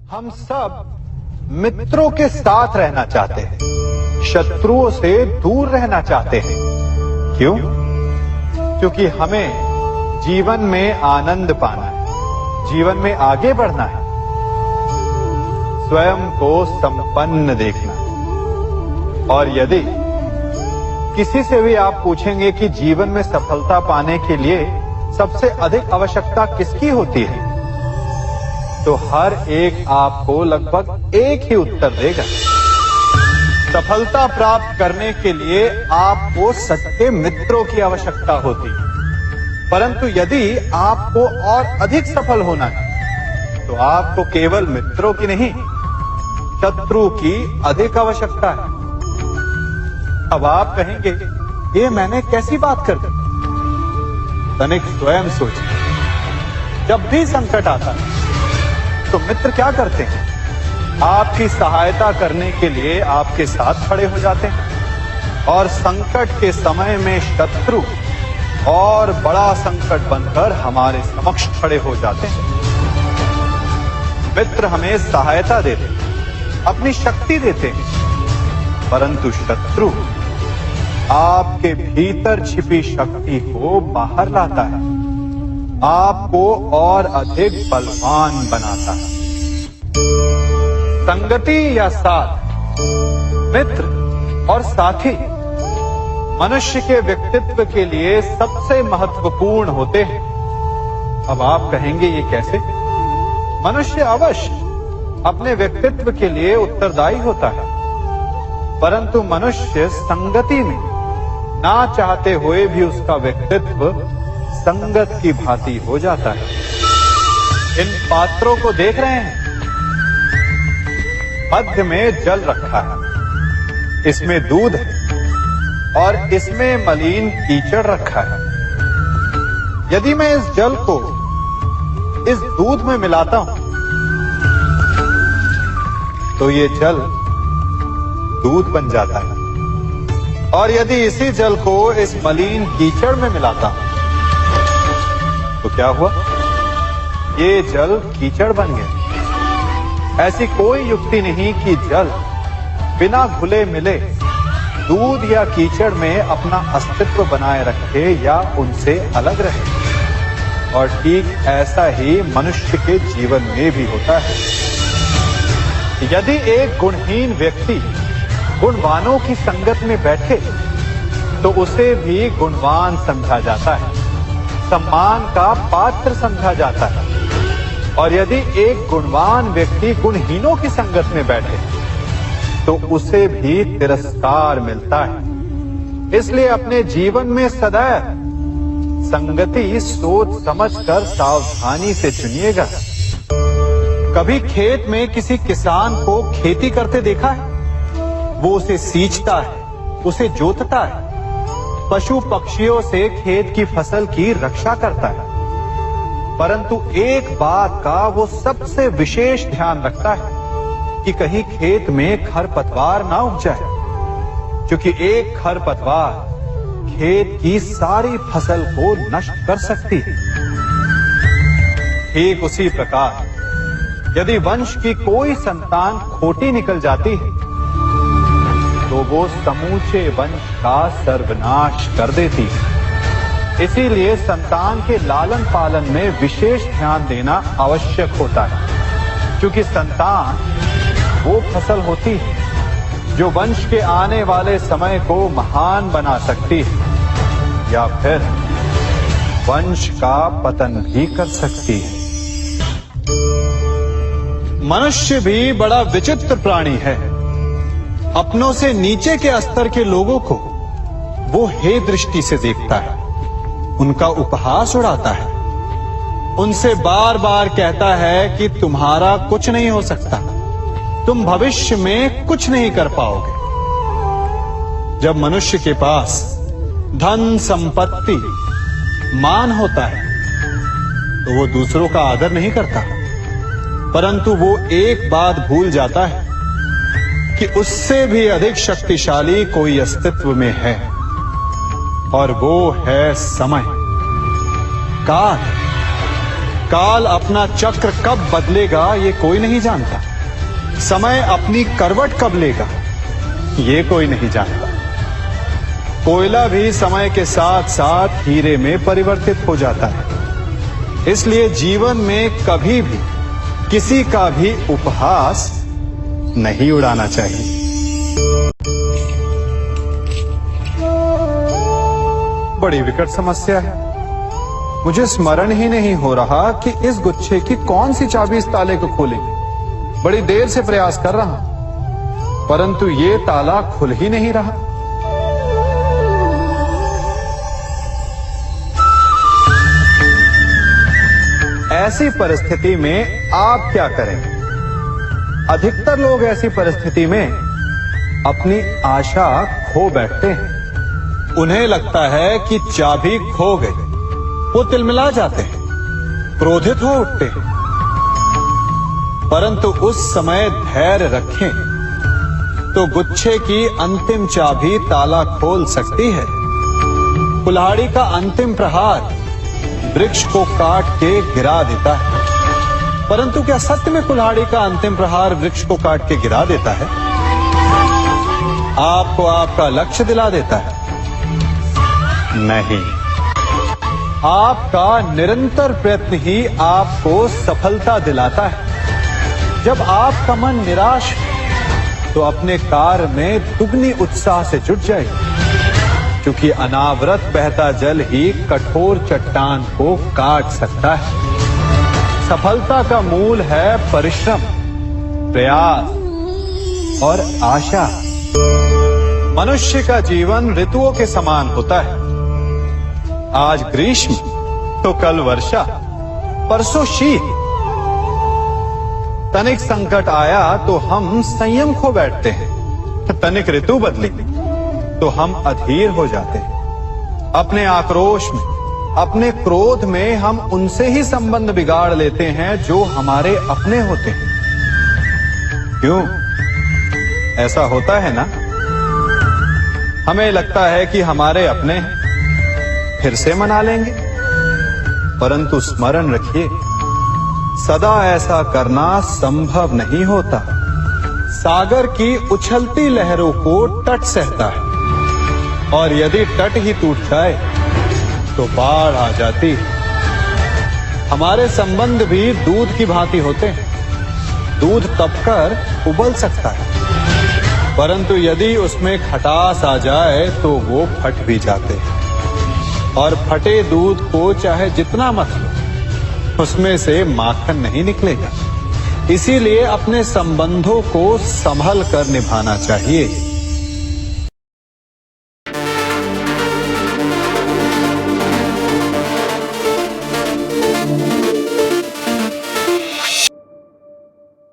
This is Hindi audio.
हम सब मित्रों के साथ रहना चाहते हैं, शत्रुओं से दूर रहना चाहते हैं। क्यों? क्योंकि हमें जीवन में आनंद पाना है, जीवन में आगे बढ़ना है, स्वयं को संपन्न देखना है। और यदि किसी से भी आप पूछेंगे कि जीवन में सफलता पाने के लिए सबसे अधिक आवश्यकता किसकी होती है, तो हर एक आपको लगभग एक ही उत्तर देगा। सफलता प्राप्त करने के लिए आपको सच्चे मित्रों की आवश्यकता होती है। परंतु यदि आपको और अधिक सफल होना है, तो आपको केवल मित्रों की नहीं, शत्रु की अधिक आवश्यकता है। अब आप कहेंगे, ये मैंने कैसी बात कर दी? तनिक स्वयं सोचिए। जब भी संकट आता है तो मित्र क्या करते हैं? आपकी सहायता करने के लिए आपके साथ खड़े हो जाते हैं। और संकट के समय में शत्रु और बड़ा संकट बनकर हमारे समक्ष खड़े हो जाते हैं। मित्र हमें सहायता देते हैं, अपनी शक्ति देते हैं, परंतु शत्रु आपके भीतर छिपी शक्ति को बाहर लाता है, आपको और अधिक बलवान बनाता है। संगति या साथ, मित्र और साथी मनुष्य के व्यक्तित्व के लिए सबसे महत्वपूर्ण होते हैं। अब आप कहेंगे, ये कैसे? मनुष्य अवश्य अपने व्यक्तित्व के लिए उत्तरदायी होता है, परंतु मनुष्य संगति में ना चाहते हुए भी उसका व्यक्तित्व संगत की भांति हो जाता है। इन पात्रों को देख रहे हैं? मध्य में जल रखा है, इसमें दूध है और इसमें मलिन कीचड़ रखा है। यदि मैं इस जल को इस दूध में मिलाता हूं, तो ये जल दूध बन जाता है। और यदि इसी जल को इस मलिन कीचड़ में मिलाता हूं, तो क्या हुआ? ये जल कीचड़ बन गया। ऐसी कोई युक्ति नहीं कि जल बिना घुले मिले दूध या कीचड़ में अपना अस्तित्व बनाए रखे या उनसे अलग रहे। और ठीक ऐसा ही मनुष्य के जीवन में भी होता है। यदि एक गुणहीन व्यक्ति गुणवानों की संगत में बैठे, तो उसे भी गुणवान समझा जाता है, सम्मान का पात्र समझा जाता है। और यदि एक गुणवान व्यक्ति गुणहीनों की संगत में बैठे, तो उसे भी तिरस्कार मिलता है। इसलिए अपने जीवन में सदैव संगति सोच समझकर सावधानी से चुनिएगा। कभी खेत में किसी किसान को खेती करते देखा है? वो उसे सींचता है, उसे जोतता है, पशु पक्षियों से खेत की फसल की रक्षा करता है। परंतु एक बात का वो सबसे विशेष ध्यान रखता है कि कहीं खेत में खरपतवार ना उग जाए, क्योंकि एक खरपतवार खेत की सारी फसल को नष्ट कर सकती है। ठीक उसी प्रकार यदि वंश की कोई संतान खोटी निकल जाती है, तो वो समूचे वंश का सर्वनाश कर देती है। इसीलिए संतान के लालन पालन में विशेष ध्यान देना आवश्यक होता है, क्योंकि संतान वो फसल होती है जो वंश के आने वाले समय को महान बना सकती है या फिर वंश का पतन भी कर सकती है। मनुष्य भी बड़ा विचित्र प्राणी है। अपनों से नीचे के स्तर के लोगों को वो हे दृष्टि से देखता है, उनका उपहास उड़ाता है, उनसे बार बार कहता है कि तुम्हारा कुछ नहीं हो सकता, तुम भविष्य में कुछ नहीं कर पाओगे। जब मनुष्य के पास धन संपत्ति मान होता है, तो वो दूसरों का आदर नहीं करता, परंतु वो एक बात भूल जाता है कि उससे भी अधिक शक्तिशाली कोई अस्तित्व में है, और वो है समय, काल। काल अपना चक्र कब बदलेगा ये कोई नहीं जानता। समय अपनी करवट कब लेगा ये कोई नहीं जानता। कोयला भी समय के साथ साथ हीरे में परिवर्तित हो जाता है। इसलिए जीवन में कभी भी किसी का भी उपहास नहीं उड़ाना चाहिए। बड़ी विकट समस्या है। मुझे स्मरण ही नहीं हो रहा कि इस गुच्छे की कौन सी चाबी इस ताले को खोलेगी। बड़ी देर से प्रयास कर रहा हूं, परंतु ये ताला खुल ही नहीं रहा। ऐसी परिस्थिति में आप क्या करेंगे? अधिकतर लोग ऐसी परिस्थिति में अपनी आशा खो बैठते हैं। उन्हें लगता है कि चाबी खो गई। वो तिलमिला जाते हैं, क्रोधित हो उठते हैं। परंतु उस समय धैर्य रखें तो गुच्छे की अंतिम चाबी ताला खोल सकती है। कुल्हाड़ी का अंतिम प्रहार वृक्ष को काट के गिरा देता है, परंतु क्या सत्य में कुल्हाड़ी का अंतिम प्रहार वृक्ष को काट के गिरा देता है? आपको आपका लक्ष्य दिला देता है? नहीं, आपका निरंतर प्रयत्न ही आपको सफलता दिलाता है। जब आपका मन निराश है तो अपने कार्य में दुगनी उत्साह से जुट जाइए, क्योंकि अनावरत बहता जल ही कठोर चट्टान को काट सकता है। सफलता का मूल है परिश्रम, प्रयास और आशा। मनुष्य का जीवन ऋतुओं के समान होता है। आज ग्रीष्म तो कल वर्षा, परसों शीत। तनिक संकट आया तो हम संयम खो बैठते हैं। तनिक ऋतु बदली तो हम अधीर हो जाते हैं। अपने आक्रोश में, अपने क्रोध में हम उनसे ही संबंध बिगाड़ लेते हैं जो हमारे अपने होते हैं। क्यों ऐसा होता है ना? हमें लगता है कि हमारे अपने फिर से मना लेंगे, परंतु स्मरण रखिए, सदा ऐसा करना संभव नहीं होता। सागर की उछलती लहरों को तट सहता है, और यदि तट ही टूट जाए तो बाढ़ आ जाती है। हमारे संबंध भी दूध की भांति होते हैं। दूध तपकर उबल सकता है, परंतु यदि उसमें खटास आ जाए तो वो फट भी जाते हैं। और फटे दूध को चाहे जितना मत लो, उसमें से माखन नहीं निकलेगा। इसीलिए अपने संबंधों को संभल कर निभाना चाहिए।